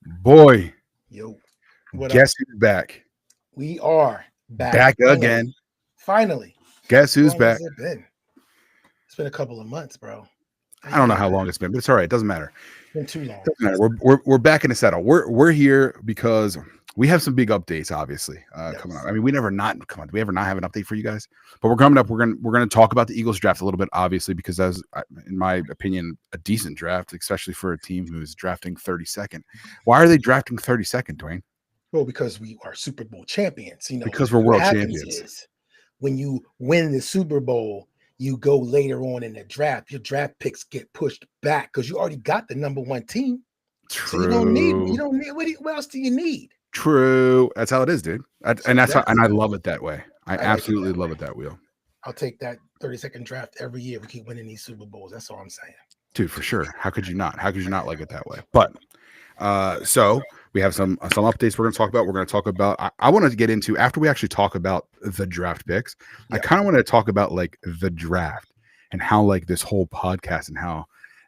Boy, Yo, what up? guess who's back? We are back. Back Finally. again. Finally. Guess How who's long has back? it been? It's been a couple of months, bro. I don't know It's how long it's been, but it's all right. It doesn't matter. been too long. Doesn't matter. We're back in the saddle. We're here because we have some big updates, obviously, coming up. Yes. I mean, we never not come on. Do we ever not have an update for you guys? But we're coming up. We're gonna talk about the Eagles draft a little bit, obviously, because that was, in my opinion, a decent draft, especially for a team who's drafting 32nd. Why are they drafting 32nd, Dwayne? Well, because we are Super Bowl champions. Because we're What world happens champions. is when you win the Super Bowl, you go later on in the draft. Your draft picks get pushed back because you already got the number one team. So you don't need what else do you need? True. That's how it is, dude. And that's how, and I love it that way. I like it absolutely that love way. it that wheel. I'll take that 32nd draft every year. We keep winning these Super Bowls. That's all I'm saying. Dude, for sure. How could you not? How could you not like it that way? But so we have some updates we're going to talk about. We're going to talk about. I want to get into after we actually talk about the draft picks. I kind of want to talk about like the draft and how like this whole podcast and how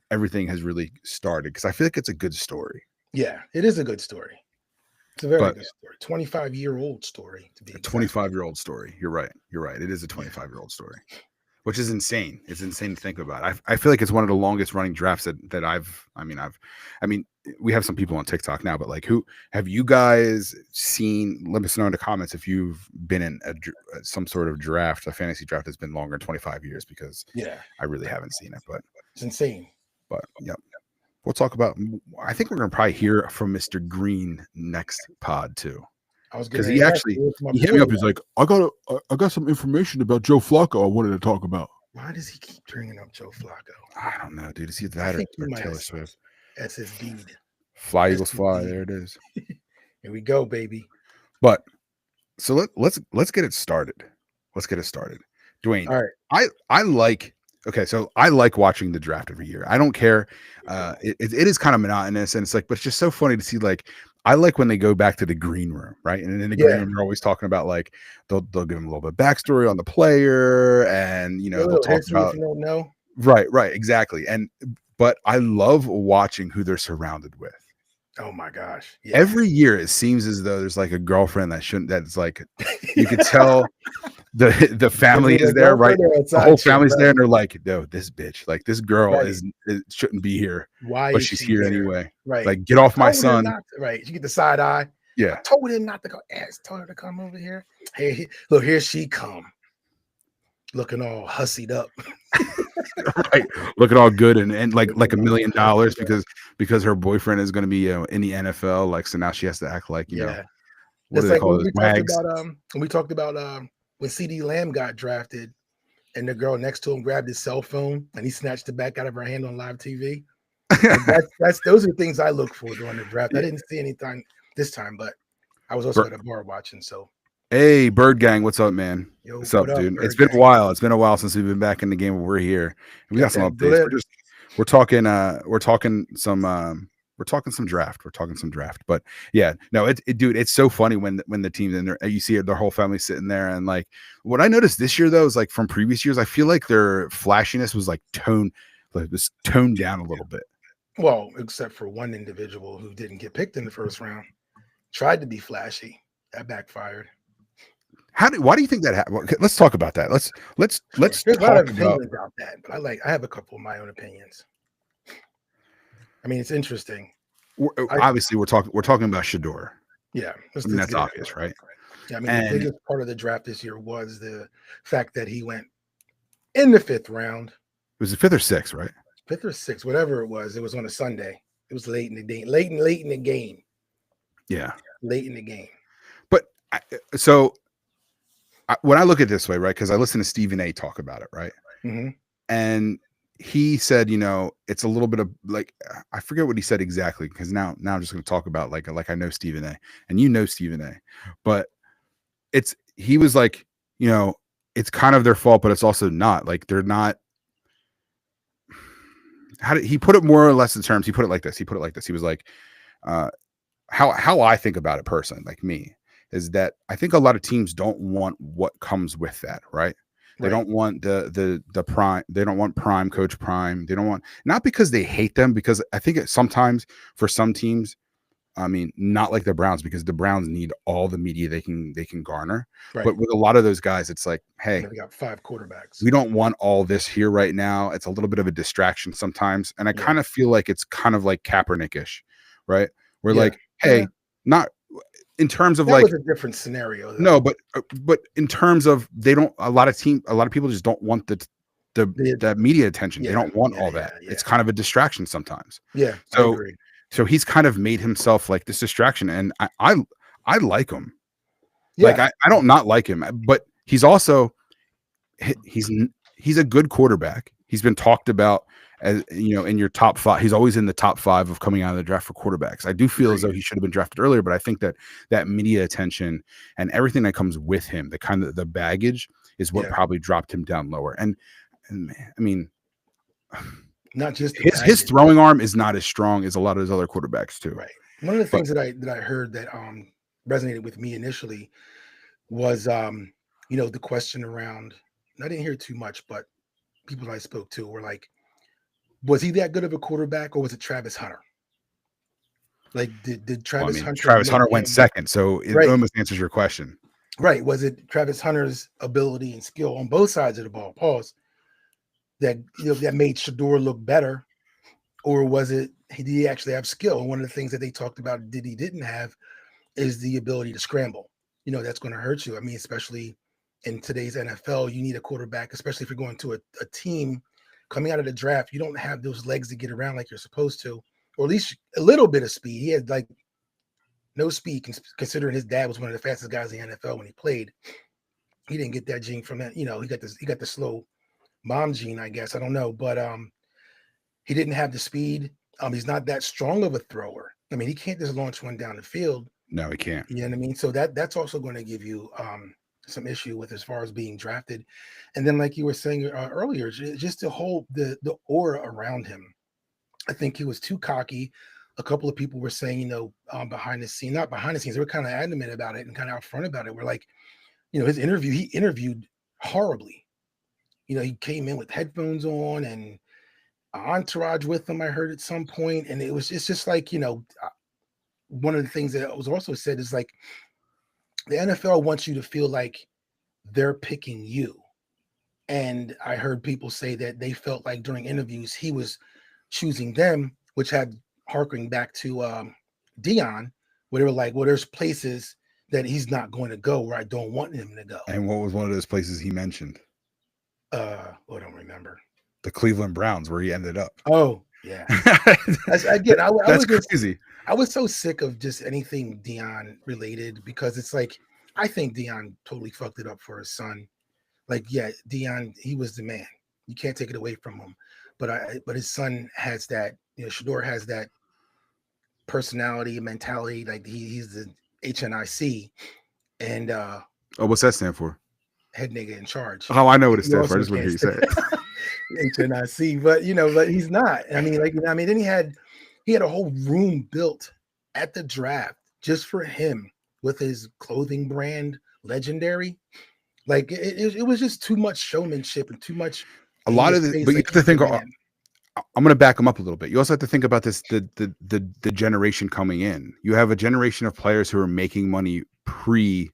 everything has really started because I feel like it's a good story. Yeah, it is a good story. It's a very good story. 25-year-old story to be a 25-year-old story. You're right. You're right. It is a 25-year-old story, which is insane. It's insane to think about. I feel like it's one of the longest running drafts that I've. I mean, we have some people on TikTok now, but like, who have you guys seen? Let us know in the comments if you've been in some sort of draft, a fantasy draft that's been longer than 25 years, because I really haven't seen it, but it's insane. But yeah. We'll talk about. I think we're gonna probably hear from Mr. Green next pod too, because he hit me up. He's like, I got some information about Joe Flacco. I wanted to talk about. Why does he keep bringing up Joe Flacco? I don't know, dude. Is he that or Taylor Swift? That's his deed. Fly Eagles fly. There it is. Here we go, baby. But so let's get it started. Let's get it started, Dwayne. All right. I like. Okay, so I like watching the draft every year. I don't care. It is kind of monotonous, and it's like, but it's just so funny to see. Like, I like when they go back to the green room, right? And in the green room, they're always talking about like they'll give them a little bit of backstory on the player, and they'll talk about. If you don't know. Right, exactly. But I love watching who they're surrounded with. Oh my gosh! Yeah. Every year it seems as though there's like a girlfriend that's like you could tell. The family is there, right? The whole family's there, and they're like, "No, this bitch, like this girl, shouldn't be here. Why? But she's here anyway. Right? Like, get off my son." Right? You get the side eye. Yeah. I told him not to go. Told her to come over here. Hey, look, here she come, looking all hussied up. Right, looking all good and like $1 million because her boyfriend is going to be in the NFL. Like, so now she has to act like know. What do they call those wags? We talked about when CeeDee Lamb got drafted and the girl next to him grabbed his cell phone and he snatched it back out of her hand on live TV. Those are the things I look for during the draft. I didn't see anything this time, but I was also at a bar watching. So, hey, Bird Gang, what's up, man? Yo, what's up, dude? It's been a while. It's been a while since we've been back in the game. We're here. We got some updates. We're talking some draft. But yeah, no, dude, it's so funny when the team's in there, you see their whole family sitting there. And like, what I noticed this year though is like from previous years, I feel like their flashiness was toned down a little bit. Well, except for one individual who didn't get picked in the first round, tried to be flashy, that backfired. Why do you think that happened? Let's talk about that. Let's There's a lot of opinions about that, but I have a couple of my own opinions. I mean, it's interesting. Obviously, we're talking about Shedeur. Yeah, that's obvious, right? Yeah, I mean, the biggest part of the draft this year was the fact that he went in the 5th round. It was the 5th or 6th, right? 5th or 6th, whatever it was. It was on a Sunday. It was late in the day, late in the game. Yeah, late in the game. But when I look at it this way, right? Because I listen to Stephen A. talk about it, right? Mm-hmm. And he said, it's a little bit of like, I forget what he said exactly, because now I'm just going to talk about like I know Stephen A. and Stephen A. But he was like, it's kind of their fault, but it's also not. Like, they're not. How did he put it more or less in terms? He put it like this. He was like, how I think about it personally, like me, is that I think a lot of teams don't want what comes with that, right? They don't want the prime. They don't want prime, coach prime. They don't want, not because they hate them, because I think sometimes for some teams, I mean, not like the Browns, because the Browns need all the media they can garner. Right. But with a lot of those guys, it's like, hey, We got 5 quarterbacks. we don't want all this here right now. It's a little bit of a distraction sometimes. And I Yeah. kind of feel like it's kind of like Kaepernick-ish, right? We're Yeah. like, hey, Yeah. not in terms of That like, was a different scenario, though. no, but in terms of a lot of people just don't want the media attention. They Yeah, don't want yeah, all that. yeah, It's kind of a distraction sometimes. yeah, I So agree. so he's kind of made himself like this distraction, and I like him. Yeah, Like I don't not like him, but he's also he's a good quarterback. He's been talked about as, you know, in your top 5. He's always in the top 5 of coming out of the draft for quarterbacks. I do feel as though he should have been drafted earlier, but I think that media attention and everything that comes with him, the kind of the baggage, is what probably dropped him down lower. And I mean, not just his throwing arm is not as strong as a lot of his other quarterbacks too. Right. One of the things that I heard that resonated with me initially was you know, the question around, and I didn't hear too much, but people I spoke to were like, was he that good of a quarterback, or was it Travis Hunter? Like, did Travis Hunter? Travis Hunter went second, so it almost answers your question. Right. Was it Travis Hunter's ability and skill on both sides of the ball, pause, that, you know, that made Shador look better, or was it did he actually have skill? And one of the things that they talked about he didn't have is the ability to scramble. You know, that's going to hurt you. I mean, especially in today's NFL, you need a quarterback, especially if you're going to a team coming out of the draft. You don't have those legs to get around like you're supposed to, or at least a little bit of speed. He had like no speed, considering his dad was one of the fastest guys in the NFL when he played. He didn't get that gene from that. You know, he got the slow mom gene, I guess. I don't know, but he didn't have the speed. He's not that strong of a thrower. I mean, he can't just launch one down the field. No, he can't. You know what I mean? So that's also going to give you some issue with as far as being drafted. And then, like you were saying earlier, just the whole the aura around him. I think he was too cocky. A couple of people were saying, you know, behind the scenes, not behind the scenes, they were kind of adamant about it and kind of out front about it. We're like, you know, he interviewed horribly. You know, he came in with headphones on and entourage with him, I heard at some point, and it's just like, you know, one of the things that was also said is like the NFL wants you to feel like they're picking you. And I heard people say that they felt like during interviews he was choosing them, which had harking back to Dion, where they were like, well, there's places that he's not going to go where I don't want him to go. And what was one of those places he mentioned? I don't remember. The Cleveland Browns, where he ended up. Oh, yeah. That's crazy. I was so sick of just anything Dion related, because it's like, I think Dion totally fucked it up for his son. Like, yeah, Dion, he was the man. You can't take it away from him. But his son has that, you know, Shador has that personality and mentality. Like he's the HNIC, and what's that stand for? Head nigga in charge. Oh, I know what it stands for. I just want to hear you say it. HNIC, but you know, but he's not. I mean, like, I mean, then he had a whole room built at the draft just for him with his clothing brand, Legendary. Like it was just too much showmanship and too much. A lot of the, but you have to think. I'm going to back him up a little bit. You also have to think about this: the generation coming in. You have a generation of players who are making money pre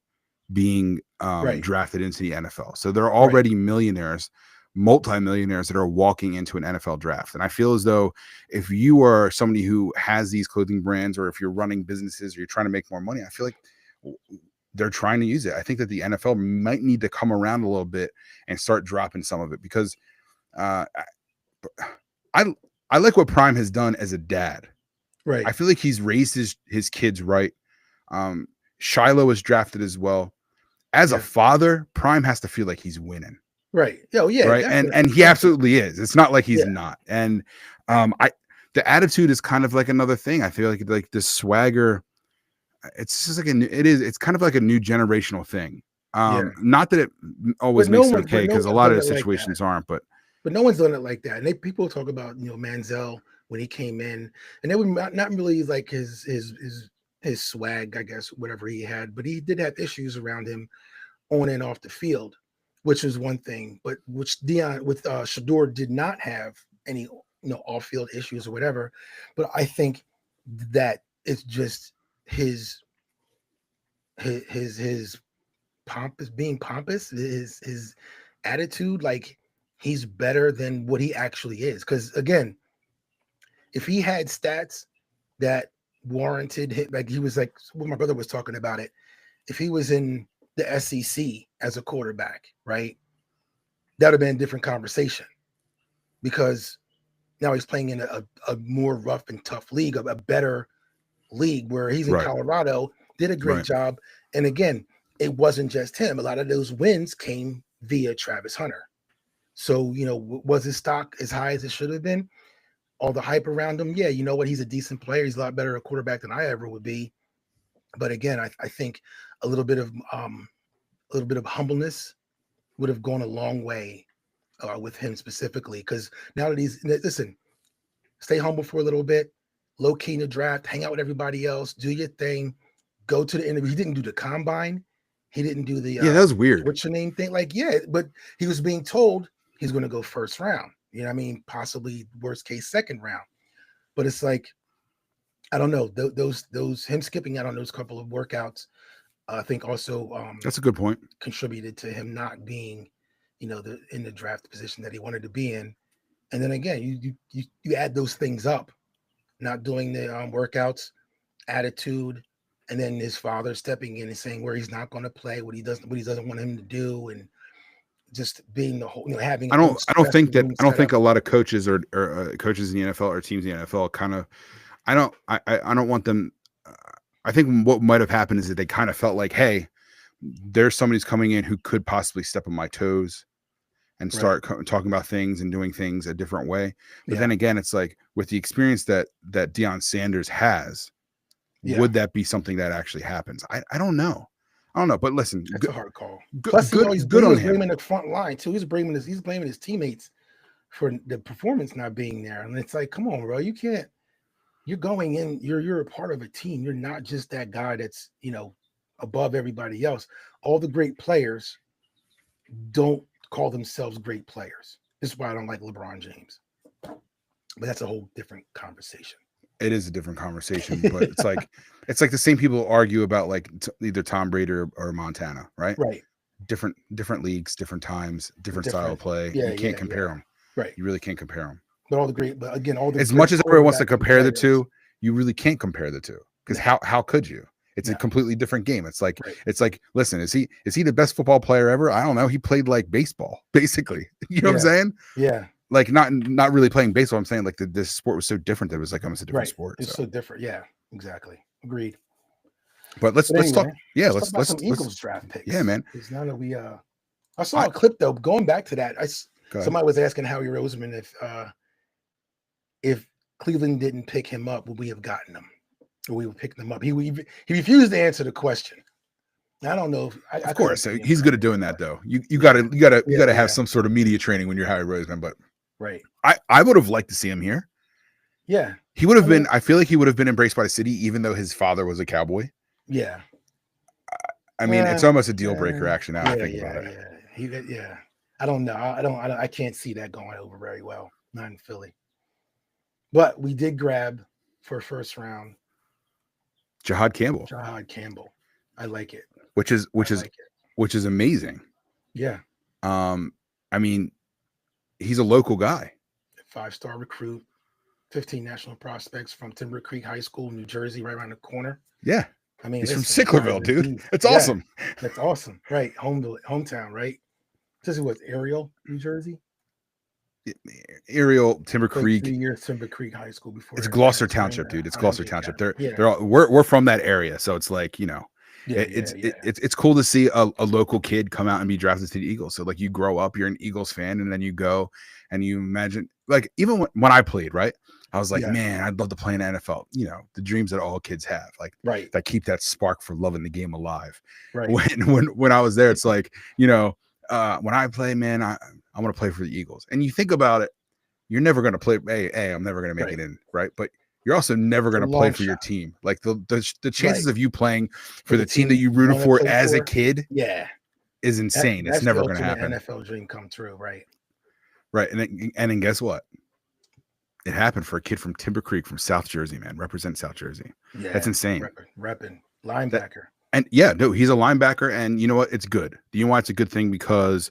being drafted into the NFL. So they're already millionaires, multimillionaires that are walking into an NFL draft. And I feel as though if you are somebody who has these clothing brands, or if you're running businesses or you're trying to make more money, I feel like they're trying to use it. I think that the NFL might need to come around a little bit and start dropping some of it, because I like what Prime has done as a dad. Right. I feel like he's raised his kids right. Shiloh was drafted as well. As a father, Prime has to feel like he's winning. Right. Oh, yeah. Right. And he absolutely is. It's not like he's not. And the attitude is kind of like another thing. I feel like this swagger, it's just like it's kind of like a new generational thing. Not that it always makes it okay, because a lot of the situations aren't, but no one's done it like that. And people talk about, you know, Manziel when he came in, and they were not really like his swag, I guess, whatever he had, but he did have issues around him on and off the field, which was one thing, but which Shador did not have any, you know, off-field issues or whatever. But I think that it's just his pompous, being pompous, his attitude, like he's better than what he actually is. Because again, if he had stats that warranted him, like he was like what my brother was talking about it, if he was in the SEC as a quarterback, right, that would have been a different conversation because now he's playing in a more rough and tough league, a better league where he's in Right. Colorado, did a great Right. job. And again, it wasn't just him. A lot of those wins came via Travis Hunter. So, was his stock as high as it should have been? All the hype around him, yeah, you know what? He's a decent player. He's a lot better a quarterback than I ever would be. But again, I think a little bit of humbleness would have gone a long way with him specifically. Because now that listen, stay humble for a little bit, low key in the draft, hang out with everybody else, do your thing, go to the interview. He didn't do the combine. He didn't do the Yeah, that was weird. what's your name thing. Like, yeah, but he was being told he's going to go first round. You know what I mean? Possibly worst case second round. But it's like, I don't know. Those him skipping out on those couple of workouts, I think also That's a good point. contributed to him not being, in the draft position that he wanted to be in. And then again, you add those things up, not doing the workouts, attitude, and then his father stepping in and saying where he's not going to play, what he doesn't want him to do, and just being the whole, having. I don't think a lot of coaches or coaches in the NFL or teams in the NFL kind of. I don't want them. I think what might have happened is that they kind of felt like, hey, there's somebody who's coming in who could possibly step on my toes and start talking about things and doing things a different way. But then again, it's like with the experience that Deion Sanders has, would that be something that actually happens? I don't know. But listen, that's a hard call. Plus, he's good on him. Blaming the front line too. He's blaming his teammates for the performance not being there. And it's like, come on, bro, you can't. You're going in. You're a part of a team. You're not just that guy that's above everybody else. All the great players don't call themselves great players. This is why I don't like LeBron James. But that's a whole different conversation. It is a different conversation, but it's like the same people argue about like either Tom Brady or Montana, right? Right. Different leagues, different times, different style of play. You can't compare them. Right. You really can't compare them. But all the as much as everyone wants to compare the two, you really can't compare the two because how could you? It's a completely different game. It's like listen, is he the best football player ever? I don't know. He played like baseball, basically. You know what I'm saying? Yeah. Like not really playing baseball. I'm saying like this sport was so different that it was like almost a different sport. It's so different. Yeah, exactly. Agreed. But let's talk. Yeah, let's talk about some Eagles draft picks. Yeah, man. Because now that we I saw a clip though. Going back to that, somebody was asking Howie Roseman if Cleveland didn't pick him up, would we have gotten him? Or we would pick them up? He refused to answer the question. I don't know. Of course, he's good at doing that though. You gotta have some sort of media training when you're Howie Roseman. But I would have liked to see him here. Yeah, he would have been. I feel like he would have been embraced by the city, even though his father was a Cowboy. Yeah, I mean, it's almost a deal breaker. Actually, now I think about it. Yeah, I don't know. I can't see that going over very well. Not in Philly. But we did grab for first round Jahad Campbell. I like it. Which is amazing. Yeah. I mean, he's a local guy. 5-star recruit, 15 national prospects from Timber Creek High School, New Jersey, right around the corner. Yeah. I mean, he's from Sicklerville, dude. That's awesome. That's awesome. Right. Hometown, right? This is what, Ariel, New Jersey? Ariel, Timber Creek. 3 years Timber Creek High School before. It's Gloucester Township, dude. It's Gloucester Township. We're from that area, so it's like, it's cool to see a local kid come out and be drafted to the Eagles. So like you grow up, you're an Eagles fan, and then you go and you imagine, like even when I played, right? I was like, man, I'd love to play in the NFL. The dreams that all kids have, like that keep that spark for loving the game alive. Right. When I was there, it's like, when I play, man, I want to play for the Eagles. And you think about it, you're never going to play. Hey, I'm never going to make it in, right? But you're also never going to play for your team. Like the chances of you playing for the team that you rooted for as a kid, is insane. It's never going to happen. NFL dream come true, right? Right, and then guess what? It happened for a kid from Timber Creek from South Jersey, man. Represent South Jersey. Yeah, That's insane. repping That linebacker. and yeah, no, he's a linebacker, and you know what? It's good. Do you know why it's a good thing? Because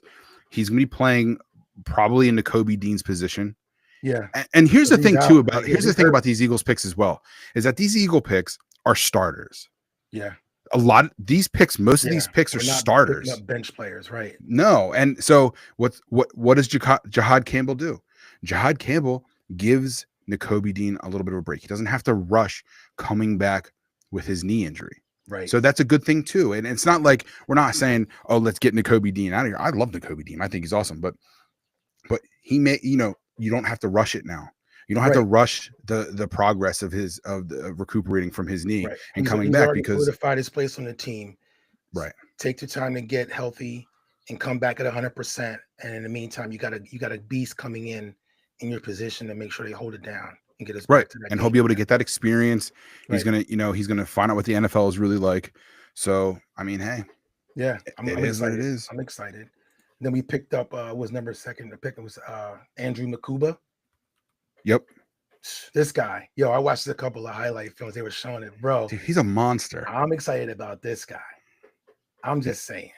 he's going to be playing probably in the Kobe Dean's position. Yeah, And here's the he's thing out, too right? about Yeah, here's the he's thing hurt. about these Eagles picks as well, is that these Eagle picks are starters. Yeah, A lot of these picks, most of these yeah. picks are We're not starters. picking up bench players, right? No, and so what does Jihad Campbell do? Jihad Campbell gives Nakobe Dean a little bit of a break. He doesn't have to rush coming back with his knee injury. Right. So that's a good thing too. And it's not like we're not saying, oh, let's get Nakobe Dean out of here. I love Nakobe Dean. I think he's awesome, but he may, you know, you don't have to rush it now. You don't have to rush the progress of the recuperating from his knee and coming back, because solidified his place on the team. Right. Take the time to get healthy and come back at 100%. And in the meantime, you got a beast coming in your position to make sure they hold it down and get us right. back to that And game he'll be able to plan. get that experience. He's Right. he's gonna find out what the NFL is really like. So I mean, hey, Yeah, I'm it is excited. what it is. I'm excited. Then we picked up was number second. The pick was Andrew Makuba. Yep. This guy, yo, I watched a couple of highlight films. They were showing it, bro. Dude, he's a monster. I'm excited about this guy. I'm just saying.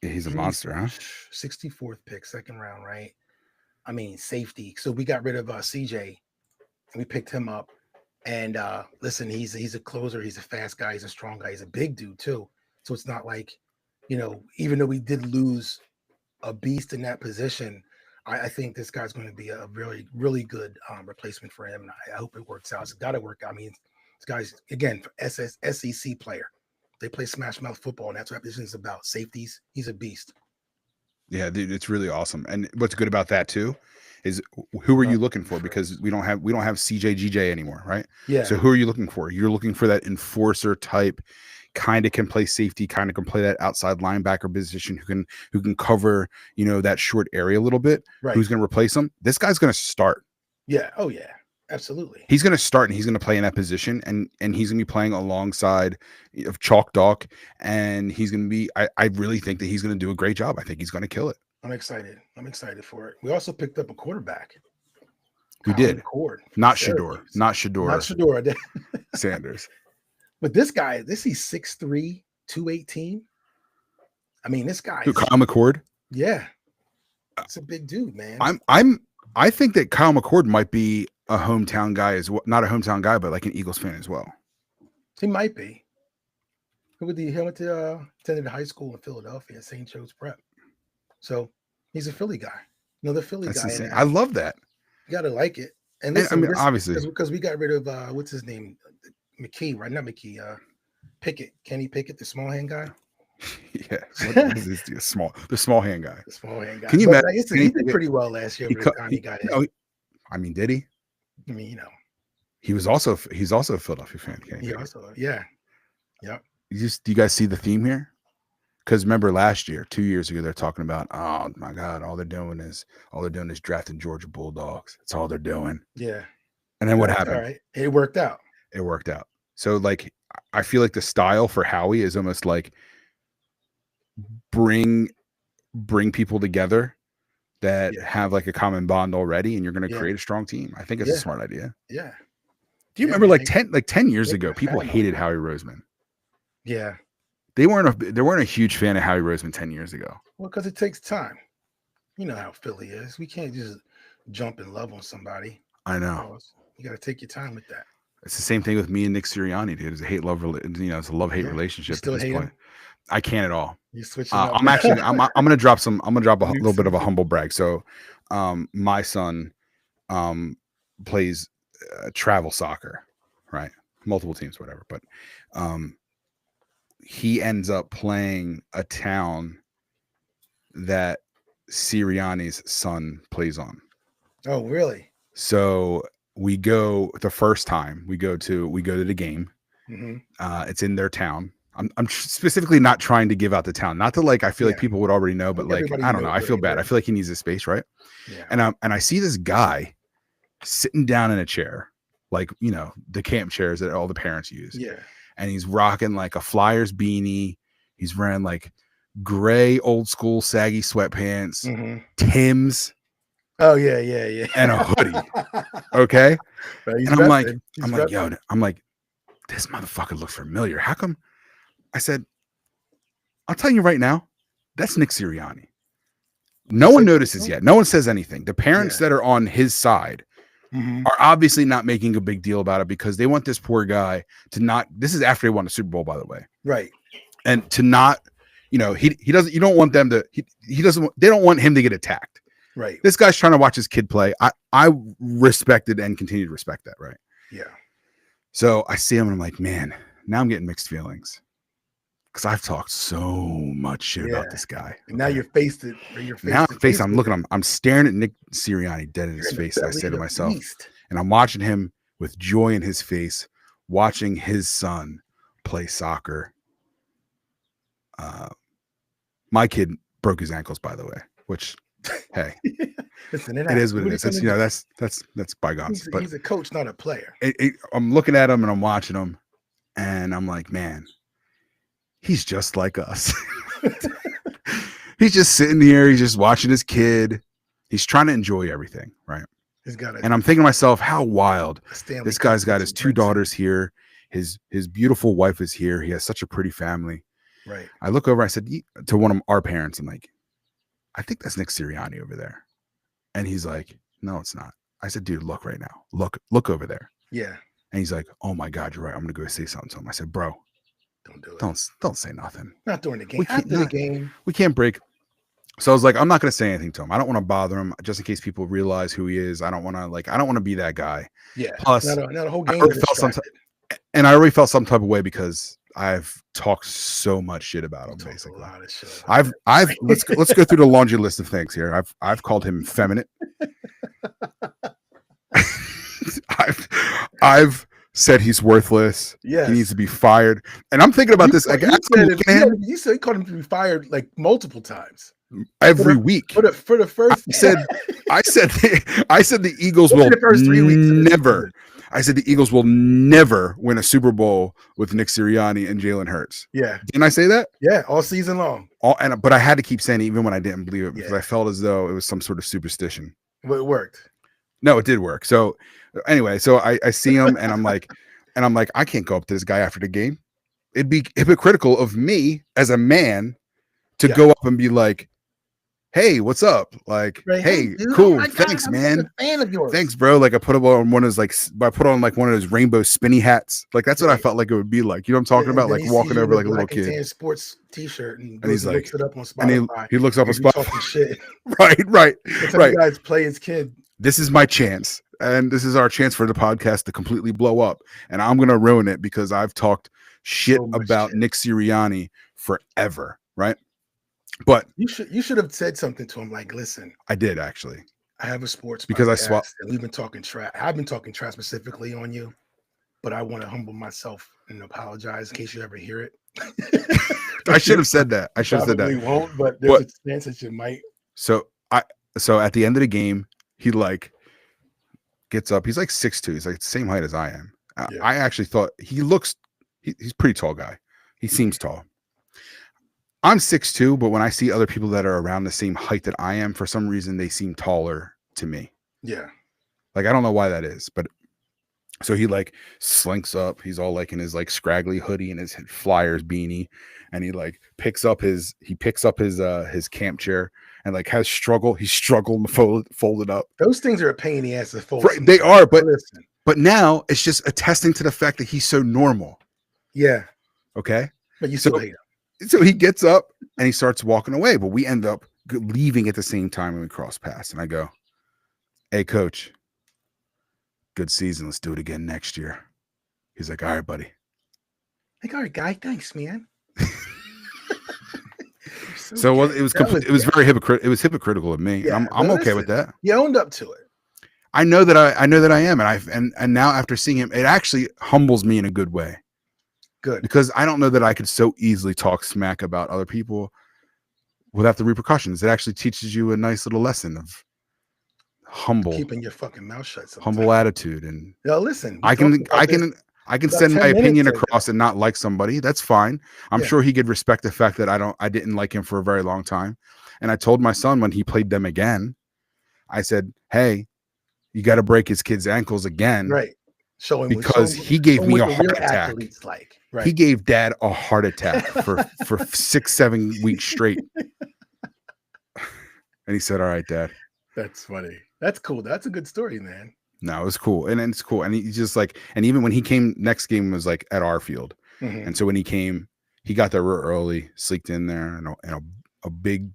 Yeah, he's a monster, huh? 64th pick, second round, right? I mean, safety. So we got rid of CJ and we picked him up. And listen, he's a closer, he's a fast guy, he's a strong guy, he's a big dude too. So it's not like, you know, even though we did lose a beast in that position, I think this guy's going to be a really, really good replacement for him. And I hope it works out. It's got to work out. I mean, this guy's, again, SEC player. They play smash mouth football, and that's what that position is about. Safeties. He's a beast. Yeah, dude, it's really awesome. And what's good about that too is, who are you looking for? Because we don't have CJ GJ anymore, right? Yeah. So who are you looking for? You're looking for that enforcer type, kind of can play safety, kind of can play that outside linebacker position, who can cover, you know, that short area a little bit. Right. Who's going to replace him? This guy's going to start. Yeah. Oh yeah. Absolutely. He's going to start, and he's going to play in that position, and he's going to be playing alongside of Chalk Dock, and he's going to be. I really think that he's going to do a great job. I think he's going to kill it. I'm excited. I'm excited for it. We also picked up a quarterback. We did. McCord, Not Shador. Not Shador. Sanders. But this guy, he's 6'3", 218. I mean, this guy. Dude, Kyle McCord. Yeah. It's a big dude, man. I think that Kyle McCord might be a hometown guy as well. Not a hometown guy, but like an Eagles fan as well. He might be. He went to attended high school in Philadelphia, St. Joe's Prep. So he's a Philly guy. Another Philly That's guy. insane. I love that. You gotta like it. And listen, I mean, obviously, because we got rid of what's his name? McKee, right? Not McKee, Pickett. Kenny Pickett, the small hand guy. Yeah. What is this? The small hand guy. The small hand guy. Can you imagine? He did pretty well last year with the time he got in. No, I mean, did he? I mean, you know. He's also a Philadelphia fan. He also, yeah. Yep. Do you guys see the theme here? Because remember last year, 2 years ago, they're talking about, oh my God, all they're doing is drafting Georgia Bulldogs. That's all they're doing. Yeah. And then what happened? All right. It worked out. It worked out. So like, I feel like the style for Howie is almost like bring people together that have like a common bond already, and you're going to create a strong team. I think it's a smart idea. Yeah. Do you remember like 10 years ago, people hated Howie Roseman? Yeah. They weren't a huge fan of Howie Roseman 10 years ago. Well, because it takes time. You know how Philly is. We can't just jump and love on somebody. I know. You got to take your time with that. It's the same thing with me and Nick Sirianni, dude. It's a hate-love, it's a love-hate relationship. Still hate him? I can't at all. You switching I'm gonna drop a little bit of a humble brag. So my son plays travel soccer, right? Multiple teams, whatever. But he ends up playing a town that Sirianni's son plays on. Oh, really? So we go the first time we go to the game. Mm-hmm. It's in their town. I'm specifically not trying to give out the town. Not to like, I feel like people would already know, but like, I don't know. I feel bad. I feel like he needs a space, right? Yeah. And I see this guy sitting down in a chair, like, you know, the camp chairs that all the parents use. Yeah. And he's rocking like a Flyers beanie. He's wearing like gray, old school, saggy sweatpants, Tim's. Oh yeah, yeah, yeah. and a hoodie. Okay. But he's And I'm like, repping. He's yo, I'm like, this motherfucker looks familiar. How come? I said, I'll tell you right now, that's Nick Sirianni. No one notices yet. No one says anything. The parents that are on his side are obviously not making a big deal about it because they want this poor guy to not. This is after he won the Super Bowl, by the way. Right. And to not, he doesn't. You don't want them to. He doesn't. They don't want him to get attacked. Right. This guy's trying to watch his kid play. I respected and continue to respect that. Right. Yeah. So I see him and I'm like, man, now I'm getting mixed feelings. Because I've talked so much shit about this guy. And now you're faced it. Now I'm looking. I'm staring at Nick Sirianni dead in his face. And I say to myself, and I'm watching him with joy in his face, watching his son play soccer. My kid broke his ankles, by the way. Which, hey, listen, it is what it is. It's, that's bygones. But he's a coach, not a player. I'm looking at him and I'm watching him, and I'm like, man. He's just like us. He's just sitting here. He's just watching his kid. He's trying to enjoy everything, right? And I'm thinking to myself, how wild. This guy's got his 2 daughters here. His beautiful wife is here. He has such a pretty family. Right. I look over. I said to one of our parents, I'm like, I think that's Nick Sirianni over there. And he's like, no, it's not. I said, dude, look right now. Look over there. Yeah. And he's like, oh my God, you're right. I'm gonna go say something to him. I said, bro. Don't do it. Don't say nothing. Not during the game. After the game. We can't break. So I was like, I'm not going to say anything to him. I don't want to bother him just in case people realize who he is. I don't want to be that guy. Yeah. Plus, not a whole game. I already felt some type of way because I've talked so much shit about him. Basically, a lot of shit. let's go through the laundry list of things here. I've called him effeminate. I've said he's worthless. Yeah, he needs to be fired. And I'm thinking about this. You said you called him to be fired like multiple times every week for the first. I said the Eagles will never. I said the Eagles will never win a Super Bowl with Nick Sirianni and Jalen Hurts. Yeah, didn't I say that? Yeah, all season long. But I had to keep saying it even when I didn't believe it because I felt as though it was some sort of superstition. But it worked. No, it did work. So anyway, so I see him and I'm like, I can't go up to this guy after the game. It'd be hypocritical of me as a man to go up and be like, hey, what's up? Like, hey, dude, cool. Thanks, man. A fan of yours. Thanks, bro. Like I put on one of those rainbow spinny hats. Like that's what I felt like it would be like. You know what I'm talking about? Like walking over like a little kid. Sports t-shirt and he's like, looks it up on Spotify. And he looks up on Spotify. Shit. Right. That's how you guys play his kid. This is my chance. And this is our chance for the podcast to completely blow up. And I'm going to ruin it because I've talked shit about Nick Sirianni forever. Right. But you should have said something to him like, listen. I did actually. I have a sports because podcast and we've been talking trash. I've been talking trash specifically on you, but I want to humble myself and apologize in case you ever hear it. I should have said that. I should have said that. You won't, but there's a chance that you might. So at the end of the game, he like gets up. He's like 6'2". He's like the same height as I am. I actually thought he's a pretty tall guy. He seems tall. I'm 6'2", but when I see other people that are around the same height that I am, for some reason they seem taller to me. Yeah. Like I don't know why that is, but so he like slinks up. He's all like in his like scraggly hoodie and his Flyers beanie, and he like picks up his camp chair and like he's struggled folded up. Those things are a pain in the ass to fold. Right, they are, but now it's just attesting to the fact that he's so normal. Yeah. Okay. But you still hate him. So he gets up and he starts walking away, but we end up leaving at the same time when we cross paths. And I go, hey, coach, good season. Let's do it again next year. He's like, all right, buddy. Like, all right, guy. Thanks, man. So it was very hypocritical. It was hypocritical of me. Yeah, I'm okay with that. You owned up to it. I know that I am. And now after seeing him, it actually humbles me in a good way. Good. Because I don't know that I could so easily talk smack about other people without the repercussions. It actually teaches you a nice little lesson of keeping your fucking mouth shut. Humble attitude. And listen, I can send my opinion across and not like somebody. That's fine. I'm sure he could respect the fact that I didn't like him for a very long time. And I told my son when he played them again, I said, hey, you got to break his kid's ankles again. Right. Show him Because he gave me what a the heart real attack. athletes like. Right. He gave dad a heart attack for 6-7 weeks straight. And he said, all right, dad. That's funny. That's cool. That's a good story, man. No, it was cool. And it's cool. And he's just like, and even when he came, next game was like at our field. Mhm. And so when he came, he got there real early, sleeked in there, and a big,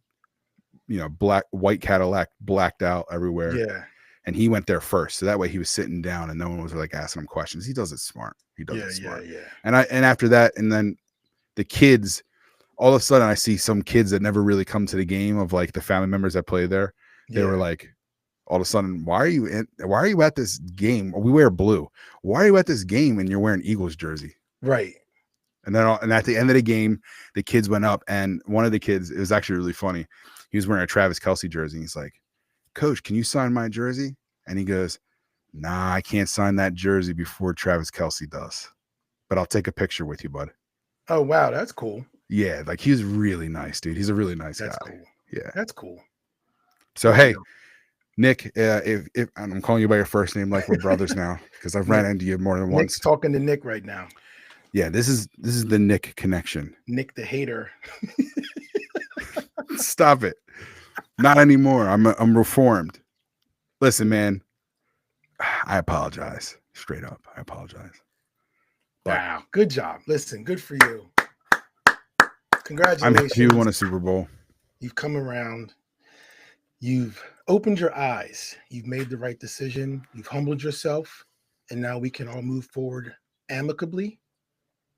white Cadillac blacked out everywhere. Yeah. And he went there first. So that way he was sitting down and no one was like asking him questions. He does it smart. He does it smart. Yeah. And after that, and then the kids, all of a sudden I see some kids that never really come to the game of like the family members that play there. They were like, all of a sudden, why are you at this game? We wear blue. Why are you at this game and you're wearing Eagles jersey? Right. And then and at the end of the game, the kids went up, and one of the kids, it was actually really funny. He was wearing a Travis Kelce jersey. He's like, Coach, can you sign my jersey? And he goes, nah, I can't sign that jersey before Travis Kelce does, but I'll take a picture with you, bud. Oh, wow. That's cool. Yeah. Like he was really nice, dude. He's a really nice guy. Cool. Yeah. That's cool. So, hey, Nick, if I'm calling you by your first name, like we're brothers now, because I've ran into you more than once. Nick's talking to Nick right now. Yeah, this is the Nick connection. Nick the hater. Stop it. Not anymore. I'm reformed. Listen, man, I apologize. Straight up, I apologize. Wow, good job. Listen, good for you. Congratulations. I'm happy you won a Super Bowl. You've come around. You've opened your eyes. You've made the right decision. You've humbled yourself. And now we can all move forward amicably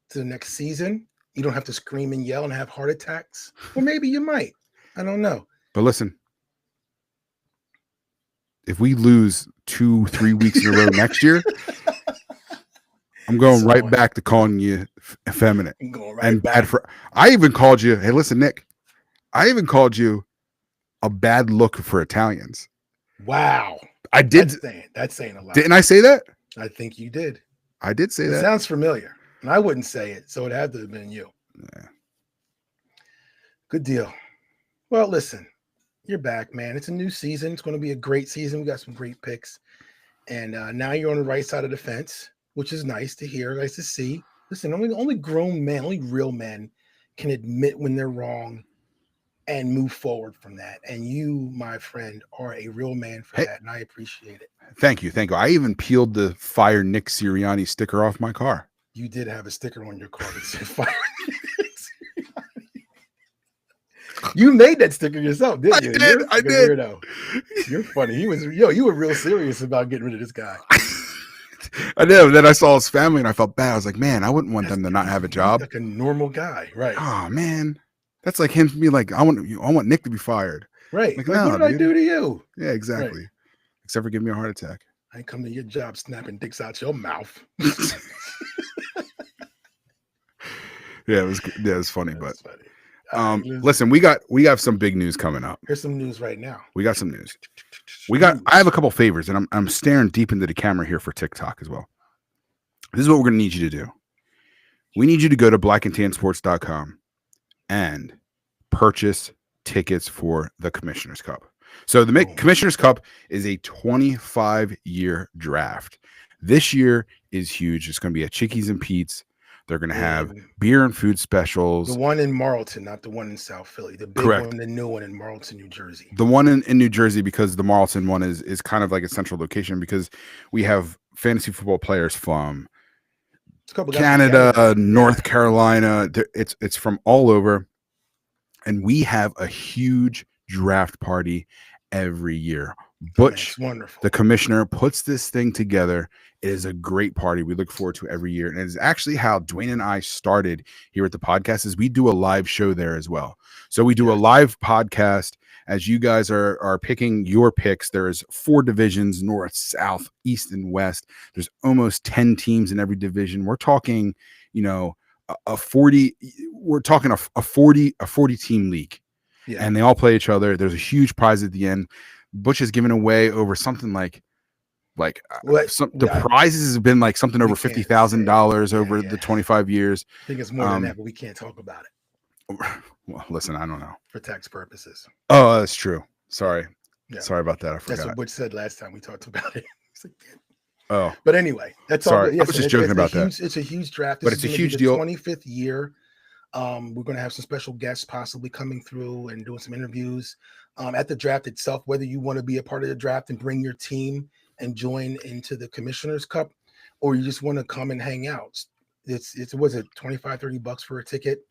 to the next season. You don't have to scream and yell and have heart attacks. Or maybe you might. I don't know. But listen, if we lose 2-3 weeks in a row next year, I'm going right back to calling you effeminate and bad for. I even called you. Hey, listen, Nick. I even called you a bad look for Italians. Wow. I did. That's saying a lot. Didn't I say that? I think you did. I did say that. It sounds familiar. And I wouldn't say it, so it had to have been you. Yeah. Good deal. Well, listen, you're back, man. It's a new season. It's going to be a great season. We got some great picks. And now you're on the right side of the fence, which is nice to hear, nice to see. Listen, only grown men, only real men can admit when they're wrong and move forward from that. And you, my friend, are a real man for that, and I appreciate it. Thank you. Thank you. I even peeled the Fire Nick Sirianni sticker off my car. You did have a sticker on your car that said Fire Nick Sirianni. You made that sticker yourself, didn't you? I did. Weirdo. You're funny. You were real serious about getting rid of this guy. I did. Then I saw his family and I felt bad. I was like, man, I wouldn't want them to not have a job. Like a normal guy, right? Oh man, that's like him to be like, I want Nick to be fired. Right. Like, no, what did I do to you? Yeah, exactly. Right. Except for giving me a heart attack. I ain't come to your job snapping dicks out your mouth. Yeah, it was funny, but funny. Listen, we got some big news coming up. Here's some news right now. We got some news. I have a couple favors, and I'm staring deep into the camera here for TikTok as well. This is what we're going to need you to do. We need you to go to blackandtansports.com and purchase tickets for the Commissioner's Cup. So the Commissioner's Cup is a 25-year draft. This year is huge. It's going to be at Chickies and Pete's. They're going to have beer and food specials. The one in Marlton, not the one in South Philly. The big one, the new one in Marlton, New Jersey. The one in New Jersey, because the Marlton one is kind of like a central location, because we have fantasy football players from Canada, North Carolina. It's from all over. And we have a huge draft party every year. Butch, the commissioner, puts this thing together. It is a great party. We look forward to every year. And it is actually how Dwayne and I started here at the podcast, is we do a live show there as well. So we do a live podcast as you guys are picking your picks. There's 4 divisions, north, south, east, and west. There's almost 10 teams in every division. We're talking, a 40 team league. Yeah. And they all play each other. There's a huge prize at the end. Butch is giving away over something the prizes have been like something over $50,000 over the 25 years. I think it's more than that, but we can't talk about it. Well, listen, I don't know. For tax purposes. Oh, that's true. Sorry. Yeah. Sorry about that. I That's forgot. what Butch said last time we talked about it. He's like, "Yeah." Oh, But anyway, that's all sorry. good. I Yes, was and just joking about that. it's a huge draft. But This it's a is gonna huge be the deal. 25th year. We're going to have some special guests possibly coming through and doing some interviews at the draft itself, whether you want to be a part of the draft and bring your team and join into the Commissioner's Cup, or you just want to come and hang out. It's was it $25-$30 for a ticket?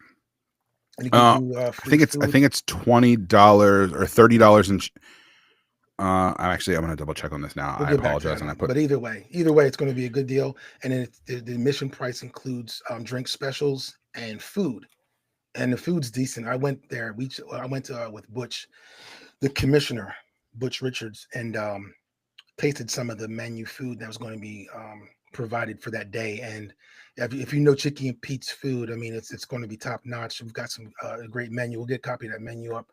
And it gives you I free think food. it's $20 or $30 and I'm gonna double check on this now. We'll I get back to apologize. that, And I but either way, it's going to be a good deal. And then the admission price includes drink specials and food. And the food's decent. I went there. I went with Butch, the commissioner, Butch Richards, and tasted some of the menu food that was going to be provided for that day. And if you know Chicky and Pete's food, I mean, it's going to be top notch. We've got some a great menu. We'll get a copy of that menu up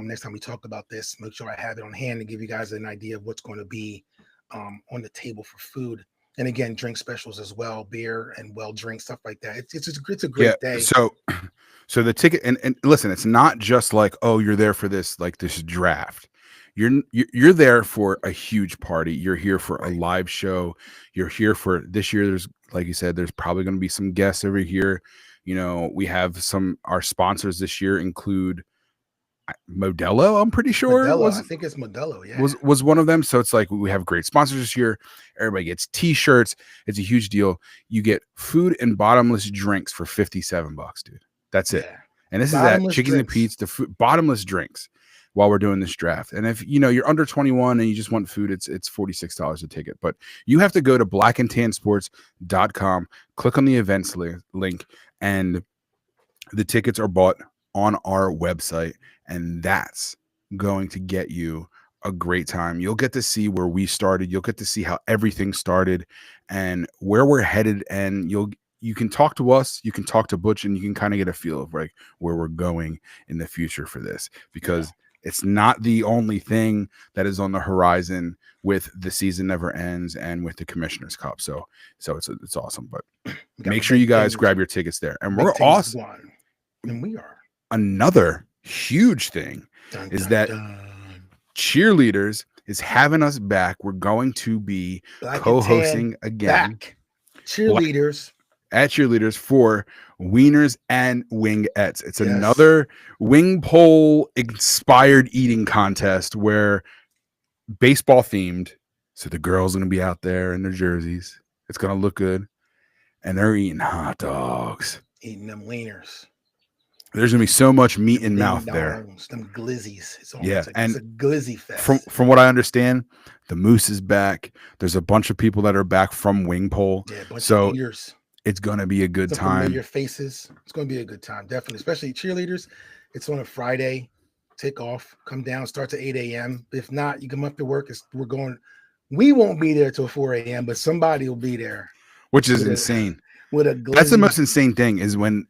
next time we talk about this. Make sure I have it on hand to give you guys an idea of what's going to be on the table for food. And again, drink specials as well, beer and well drink, stuff like that. It's a great day. So the ticket and listen, it's not just like, oh, you're there for this draft. You're there for a huge party. You're here for a live show. You're here for this year. There's, like you said, there's probably going to be some guests over here. You know, we have our sponsors this year include Modelo. I'm pretty sure I think it's Modelo. Yeah, was one of them. So it's like we have great sponsors this year. Everybody gets T-shirts. It's a huge deal. You get food and bottomless drinks for $57, dude. That's it. Yeah. And this Bottomless is at Chickies and Pete's, the bottomless drinks while we're doing this draft. And if you're under 21 and you just want food, it's $46 a ticket. But you have to go to blackandtansports.com, click on the events link, and the tickets are bought on our website, and that's going to get you a great time. You'll get to see where we started. You'll get to see how everything started and where we're headed, and you can talk to us, you can talk to Butch, and you can kind of get a feel of like where we're going in the future for this, because it's not the only thing that is on the horizon with The Season Never Ends and with the Commissioner's Cup. So it's awesome. But make sure you guys grab your tickets there. And we're awesome. And we are. Another huge thing is that Cheerleaders is having us back. We're going to be co-hosting again. Cheerleaders. At Cheerleaders for Wieners and Wingettes. It's another wing pole inspired eating contest where baseball themed. So the girls are going to be out there in their jerseys. It's going to look good. And they're eating hot dogs. Eating them wieners. There's going to be so much meat in mouth there. Them glizzies. It's and it's a glizzy fest. From what I understand, the Moose is back. There's a bunch of people that are back from wing pole. Yeah, a bunch of eaters. It's going to be a good time. Familiar faces. It's going to be a good time, definitely. Especially Cheerleaders. It's on a Friday. Take off. Come down. Starts at 8 a.m. If not, you come up to work. We won't be there till 4 a.m., but somebody will be there. Which is insane. That's the most insane thing is when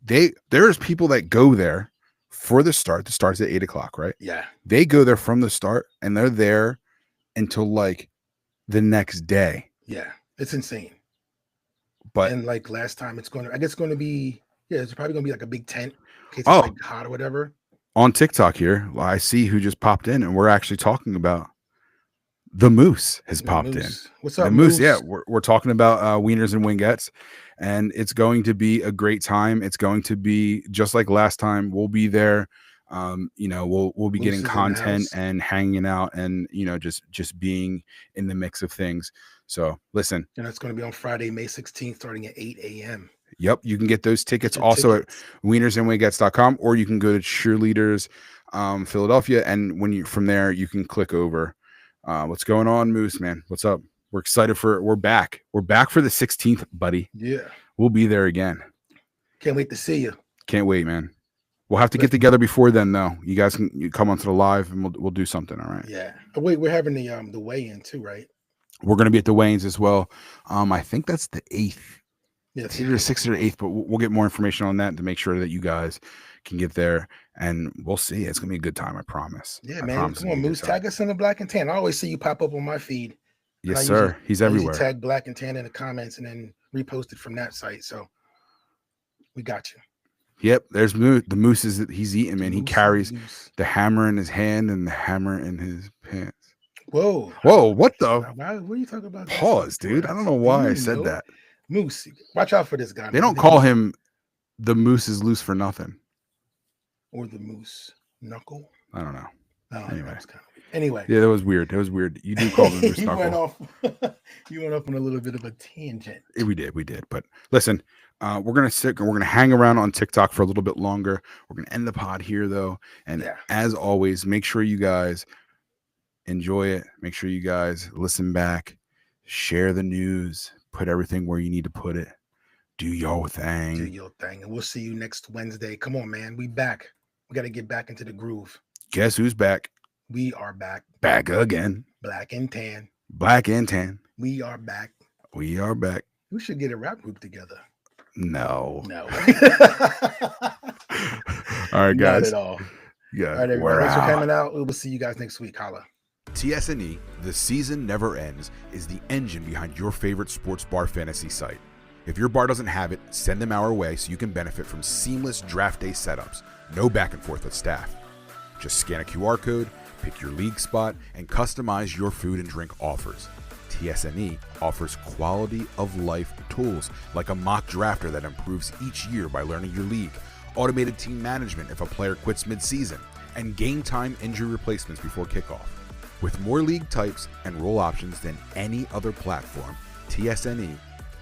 there's people that go there for the start. The start's at 8 o'clock, right? Yeah. They go there from the start and they're there until like the next day. Yeah. It's insane. But and like last time, it's probably going to be like a big tent in case it's like hot or whatever. On TikTok here, I see who just popped in, and we're actually talking about the Moose has popped in. What's up, the Moose? Yeah, we're talking about Wieners and Wingettes, and it's going to be a great time. It's going to be just like last time. We'll be there. We'll be getting content and hanging out, and just being in the mix of things. So listen, and it's going to be on Friday, May 16th, starting at 8 a.m. Yep, you can get those tickets also at wienersandwingettes.com, or you can go to Cheerleaders Philadelphia, and when you from there you can click over. What's going on, Moose, man? What's up? We're excited we're back. We're back for the 16th, buddy. Yeah, we'll be there again. Can't wait to see you. Can't wait, man. We'll have to get together before then, though. You guys can come onto the live, and we'll do something. All right. Yeah. Oh, wait, we're having the weigh-in too, right? We're going to be at the weigh-ins as well. I think that's the 8th. Yeah, it's either the 6th or the 8th, but we'll get more information on that to make sure that you guys can get there, and we'll see. It's going to be a good time, I promise. Yeah, man. Come on, Moose. Tag us in the Black and Tan. I always see you pop up on my feed. Yes, sir. He's everywhere. Tag Black and Tan in the comments and then repost it from that site. So we got you. Yep, there's the mooses that he's eating, man. He Moose, carries moose. the hammer in his hand and the hammer in his pants. Whoa. Whoa, what the? Why, what are you talking about? That's Pause, so dude. I don't gross. know why Do I you said know? that. Moose. Watch out for this guy. They man. don't call him the moose is loose for nothing. Or the moose knuckle. I don't know. No, Anyway. that was kind of weird. Anyway. Yeah, that was weird. That was weird. You do call him the moose you went knuckle. off. You went off on a little bit of a tangent. We did. But listen, we're gonna hang around on TikTok for a little bit longer. We're gonna end the pod here though. And Yeah. as always, make sure you guys enjoy it. Make sure you guys listen back, share the news, put everything where you need to put it. Do your Do thing. your thing. And we'll see you next Wednesday. Come on, man. We back. We got to get back into the groove. Guess who's back? We are back. Back again. Black and tan. Black and tan. We are back. We are back. We should get a rap group together. No. No. All right, Not guys. at all. Yeah. All right, everybody. we're Thanks for out. coming out. We will see you guys next week. Holla. TSNE, the season never ends, is the engine behind your favorite sports bar fantasy site. If your bar doesn't have it, send them our way so you can benefit from seamless draft day setups. No back and forth with staff. Just scan a QR code, pick your league spot, and customize your food and drink offers. TSNE offers quality of life tools like a mock drafter that improves each year by learning your league, automated team management if a player quits mid-season, and game time injury replacements before kickoff. With more league types and role options than any other platform, TSNE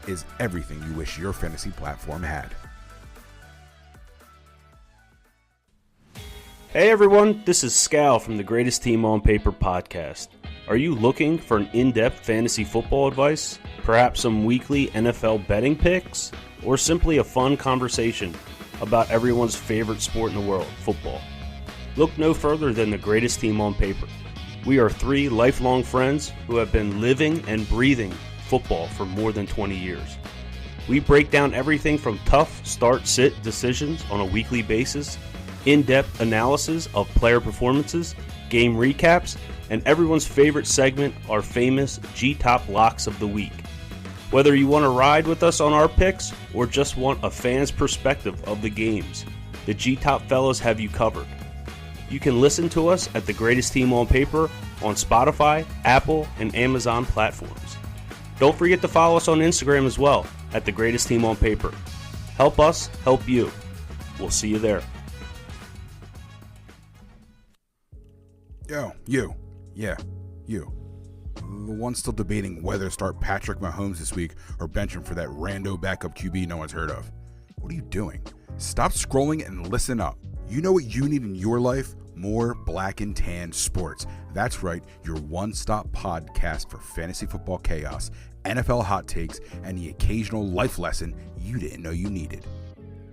is everything you wish your fantasy platform had. Hey everyone, this is Scal from the Greatest Team on Paper podcast. Are you looking for an in-depth fantasy football advice? Perhaps some weekly NFL betting picks? Or simply a fun conversation about everyone's favorite sport in the world, football? Look no further than the Greatest Team on Paper. We are three lifelong friends who have been living and breathing football for more than 20 years. We break down everything from tough start-sit decisions on a weekly basis, in-depth analysis of player performances, game recaps, and everyone's favorite segment, our famous G-Top Locks of the Week. Whether you want to ride with us on our picks or just want a fan's perspective of the games, the G-Top fellows have you covered. You can listen to us at The Greatest Team on Paper on Spotify, Apple, and Amazon platforms. Don't forget to follow us on Instagram as well at The Greatest Team on Paper. Help us help you. We'll see you there. Yo, you. Yeah, you. The one still debating whether to start Patrick Mahomes this week or bench him for that rando backup QB no one's heard of. What are you doing? Stop scrolling and listen up. You know what you need in your life? More Black and Tan Sports. That's right, your one-stop podcast for fantasy football chaos, NFL hot takes, and the occasional life lesson you didn't know you needed.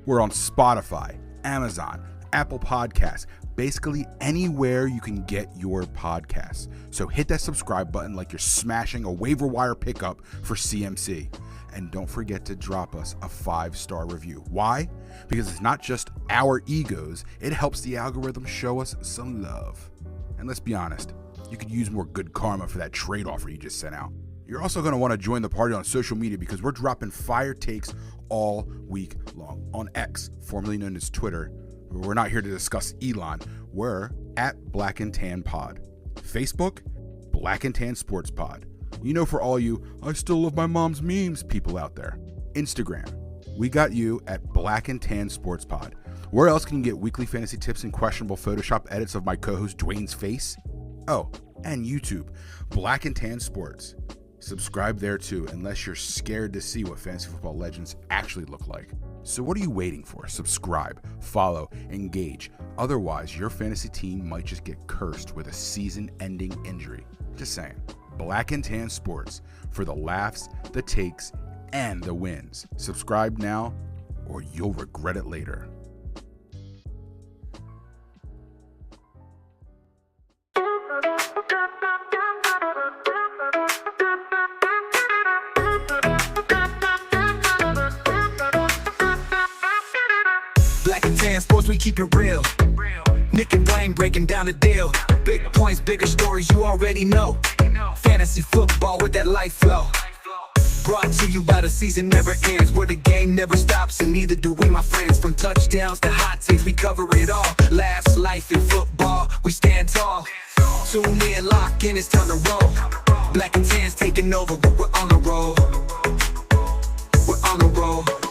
We're on Spotify, Amazon, Apple Podcasts, basically anywhere you can get your podcasts. So hit that subscribe button like you're smashing a waiver wire pickup for CMC. And don't forget to drop us a 5-star review. Why? Because it's not just our egos, it helps the algorithm show us some love. And let's be honest, you could use more good karma for that trade offer you just sent out. You're also going to want to join the party on social media because we're dropping fire takes all week long. On X, formerly known as Twitter, we're not here to discuss Elon. We're at Black and Tan Pod. Facebook, Black and Tan Sports Pod. You know, for all you I still love my mom's memes people out there. Instagram, we got you at Black and Tan Sports Pod. Where else can you get weekly fantasy tips and questionable Photoshop edits of my co-host Dwayne's face? Oh, and YouTube, Black and Tan Sports. Subscribe there too, unless you're scared to see what fantasy football legends actually look like. So what are you waiting for? Subscribe, follow, engage. Otherwise, your fantasy team might just get cursed with a season-ending injury. Just saying. Black and Tan Sports, for the laughs, the takes, and the wins. Subscribe now, or you'll regret it later. Black and Tan Sports, we keep it real. Nick and Wayne breaking down the deal. Big points, bigger stories, you already know. Fantasy football with that life flow. Brought to you by the season never ends, where the game never stops, and neither do we, my friends. From touchdowns to hot takes, we cover it all. Laughs, life, and football, we stand tall. Tune in, lock in, it's time to roll. Black and Tans taking over, but we're on the roll. We're on the roll.